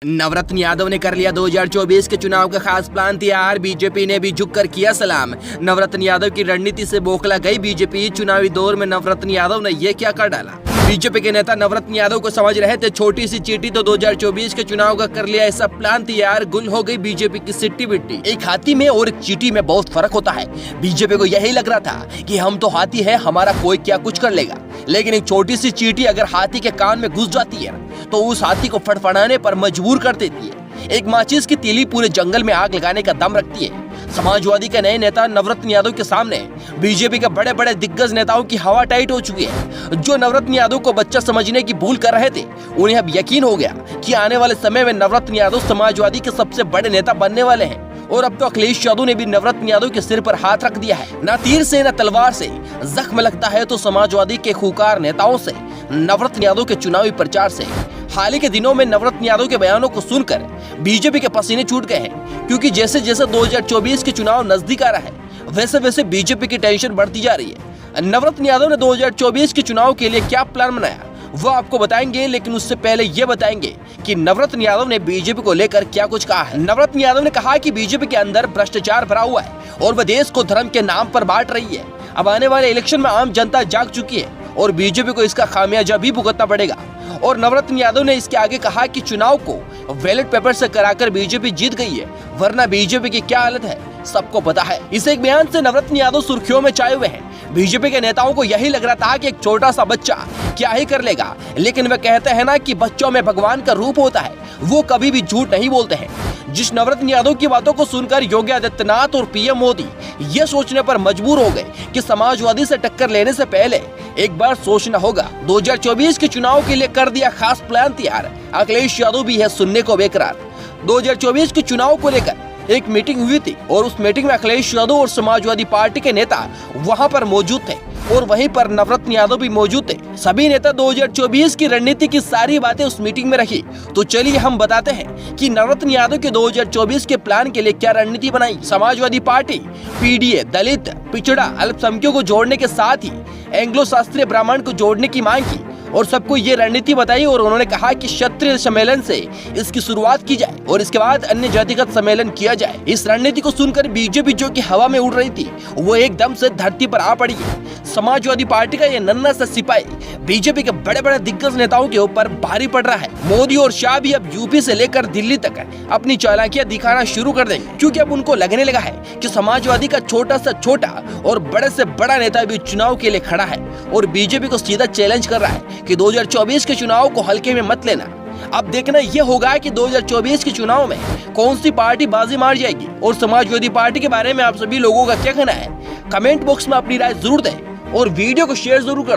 नवरत्न यादव ने कर लिया 2024 के चुनाव का खास प्लान तैयार। बीजेपी ने भी झुककर किया सलाम। नवरत्न यादव की रणनीति से बौखला गई बीजेपी। चुनावी दौर में नवरत्न यादव ने ये क्या कर डाला। बीजेपी के नेता नवरत्न यादव को समझ रहे थे छोटी सी चीटी तो 2024 के चुनाव का कर लिया ऐसा प्लान तैयार। गुल हो गई बीजेपी की सिट्टी बिट्टी। एक हाथी में और एक चीटी में बहुत फर्क होता है। बीजेपी को यही लग रहा था कि हम तो हाथी है, हमारा कोई क्या कुछ कर लेगा, लेकिन एक छोटी सी चीटी अगर हाथी के कान में घुस जाती है तो उस हाथी को फड़फड़ाने पर मजबूर कर देती है। एक माचिस की तीली पूरे जंगल में आग लगाने का दम रखती है। समाजवादी के नए नेता नवरत्न यादव के सामने बीजेपी के बड़े बड़े दिग्गज नेताओं की हवा टाइट हो चुकी है। जो नवरत्न यादव को बच्चा समझने की भूल कर रहे थे, उन्हें अब यकीन हो गया कि आने वाले समय में नवरत्न यादव समाजवादी के सबसे बड़े नेता बनने वाले हैं। और अब तो अखिलेश यादव ने भी नवरत्न यादव के सिर पर हाथ रख दिया है। न तीर से न तलवार से जख्म लगता है तो समाजवादी के खूंखार नेताओं से, नवरत्न यादव के चुनावी प्रचार से। हाल ही के दिनों में नवरत्न यादव के बयानों को सुनकर बीजेपी के पसीने छूट गए हैं, क्योंकि जैसे जैसे 2024 के चुनाव नजदीक आ रहा है वैसे वैसे बीजेपी की टेंशन बढ़ती जा रही है। नवरत्न यादव ने 2024 के चुनाव के लिए क्या प्लान बनाया वो आपको बताएंगे, लेकिन उससे पहले ये बताएंगे कि नवरत्न यादव ने बीजेपी को लेकर क्या कुछ कहा है। नवरत्न यादव ने कहा कि बीजेपी के अंदर भ्रष्टाचार भरा हुआ है और वह देश को धर्म के नाम पर बांट रही है। अब आने वाले इलेक्शन में आम जनता जाग चुकी है और बीजेपी को इसका खामियाजा भी भुगतना पड़ेगा। और नवरत्न यादव ने इसके आगे कहा कि चुनाव को बैलेट पेपर से कराकर बीजेपी जीत गई है, वरना बीजेपी की क्या हालत है सबको पता है। इस एक बयान से नवरत्न यादव सुर्खियों में छाए हुए हैं। बीजेपी के नेताओं को यही लग रहा था कि एक छोटा सा बच्चा क्या ही कर लेगा, लेकिन वे कहते हैं ना कि बच्चों में भगवान का रूप होता है, वो कभी भी झूठ नहीं बोलते हैं। जिस नवरत्न यादव की बातों को सुनकर योगी आदित्यनाथ और पीएम मोदी ये सोचने पर मजबूर हो गए कि समाजवादी से टक्कर लेने से पहले एक बार सोचना होगा। 2024 के चुनाव के लिए कर दिया खास प्लान तैयार। अखिलेश यादव भी है सुनने को बेकरार। 2024 के चुनाव को लेकर एक मीटिंग हुई थी और उस मीटिंग में अखिलेश यादव और समाजवादी पार्टी के नेता वहां पर मौजूद थे और वहीं पर नवरत्न यादव भी मौजूद थे। सभी नेता 2024 की रणनीति की सारी बातें उस मीटिंग में रखी। तो चलिए हम बताते हैं कि नवरत्न यादव के 2024 के प्लान के लिए क्या रणनीति बनाई। समाजवादी पार्टी पीडीए, दलित, पिछड़ा, अल्पसंख्यकों को जोड़ने के साथ ही एंग्लो शास्त्रीय ब्राह्मण को जोड़ने की मांग की और सबको ये रणनीति बताई। और उन्होंने कहा कि क्षत्रिय सम्मेलन से इसकी शुरुआत की जाए और इसके बाद अन्य जातिगत सम्मेलन किया जाए। इस रणनीति को सुनकर बीजेपी जो कि हवा में उड़ रही थी वो एकदम से धरती पर आ पड़ी है। समाजवादी पार्टी का ये नन्हा सा सिपाही बीजेपी के बड़े बड़े दिग्गज नेताओं के ऊपर भारी पड़ रहा है। मोदी और शाह भी अब यूपी से लेकर दिल्ली तक अपनी चालाकियां दिखाना शुरू कर देंगे, क्योंकि अब उनको लगने लगा है कि समाजवादी का छोटा से छोटा और बड़े से बड़ा नेता भी चुनाव के लिए खड़ा है और बीजेपी को सीधा चैलेंज कर रहा है कि 2024 के चुनाव को हल्के में मत लेना। अब देखना यह होगा कि 2024 के चुनाव में कौन सी पार्टी बाजी मार जाएगी। और समाजवादी पार्टी के बारे में आप सभी लोगों का क्या कहना है, कमेंट बॉक्स में अपनी राय जरूर दें और वीडियो को शेयर जरूर कर दें।